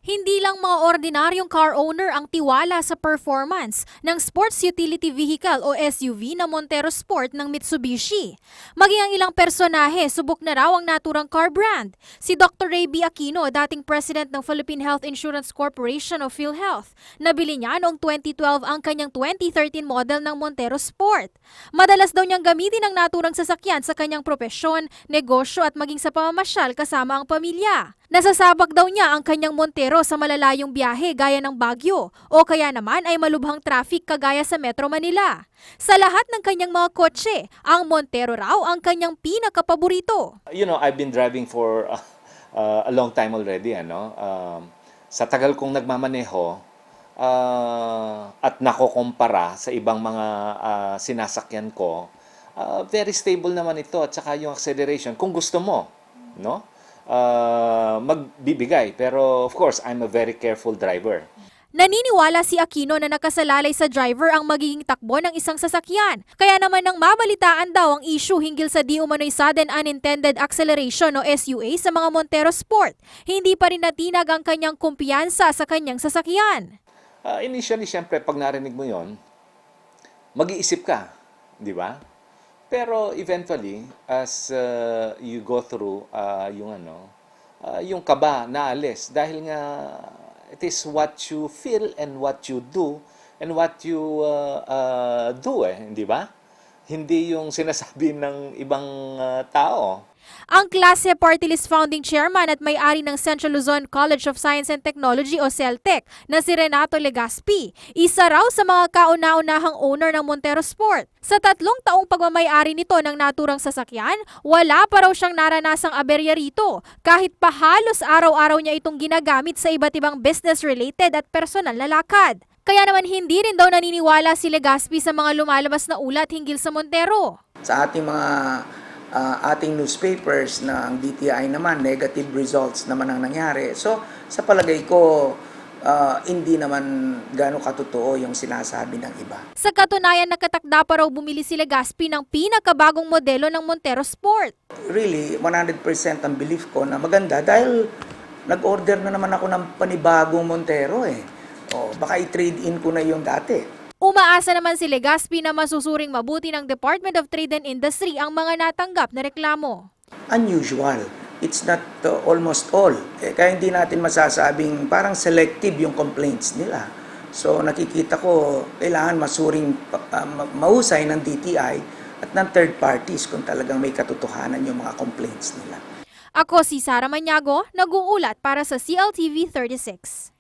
Hindi lang mga ordinaryong car owner ang tiwala sa performance ng Sports Utility Vehicle o SUV na Montero Sport ng Mitsubishi. Maging ang ilang personahe, subok na raw ang naturang car brand. Si Dr. Ray B. Aquino, dating president ng Philippine Health Insurance Corporation o PhilHealth, nabili niya noong 2012 ang kanyang 2013 model ng Montero Sport. Madalas daw niyang gamitin ang naturang sasakyan sa kanyang propesyon, negosyo at maging sa pamamasyal kasama ang pamilya. Nasasabak daw niya ang kanyang Montero sa malalayong biyahe gaya ng Baguio o kaya naman ay malubhang traffic kagaya sa Metro Manila. Sa lahat ng kanyang mga kotse, ang Montero raw ang kanyang pinakapaborito. I've been driving for a long time already. Sa tagal kong nagmamaneho at nakokompara sa ibang mga sinasakyan ko, very stable naman ito at saka yung acceleration kung gusto mo, no? Magbibigay. Pero of course, I'm a very careful driver. Naniniwala si Aquino na nakasalalay sa driver ang magiging takbo ng isang sasakyan. Kaya naman nang mabalitaan daw ang issue hinggil sa di umano'y sudden unintended acceleration o SUA sa mga Montero Sport, hindi pa rin natinag ang kanyang kumpiyansa sa kanyang sasakyan. Initially, siyempre, pag narinig mo yon, mag-iisip ka, di ba? Pero eventually, as you go through yung kaba naalis dahil nga it is what you feel and what you do and what you do di ba? Hindi yung sinasabi ng ibang tao. Ang klase Party List Founding Chairman at may-ari ng Central Luzon College of Science and Technology o CELTEC na si Renato Legaspi, isa raw sa mga kauna-unahang owner ng Montero Sport. Sa 3 taong pagmamay-ari nito ng naturang sasakyan, wala pa raw siyang naranasang aberya rito, kahit pa halos araw-araw niya itong ginagamit sa iba't ibang business-related at personal na lakad. Kaya naman hindi rin daw naniniwala si Legaspi sa mga lumalabas na ulat hinggil sa Montero. Sa ating mga ating newspapers na ang DTI naman, negative results naman ang nangyari. So, sa palagay ko, hindi naman gano'ng katotoo yung sinasabi ng iba. Sa katunayan, nakatakda pa raw bumili si Legaspi ng pinakabagong modelo ng Montero Sport. Really, 100% ang belief ko na maganda dahil nag-order na naman ako ng panibagong Montero baka i-trade in ko na yung dati. Umaasa naman si Legaspi na masusuring mabuti ng Department of Trade and Industry ang mga natanggap na reklamo. Unusual. It's not almost all. Kaya hindi natin masasabing parang selective yung complaints nila. So nakikita ko kailangan masuring mahusay ng DTI at ng third parties kung talagang may katotohanan yung mga complaints nila. Ako si Sara Maniago, nag-uulat para sa CLTV 36.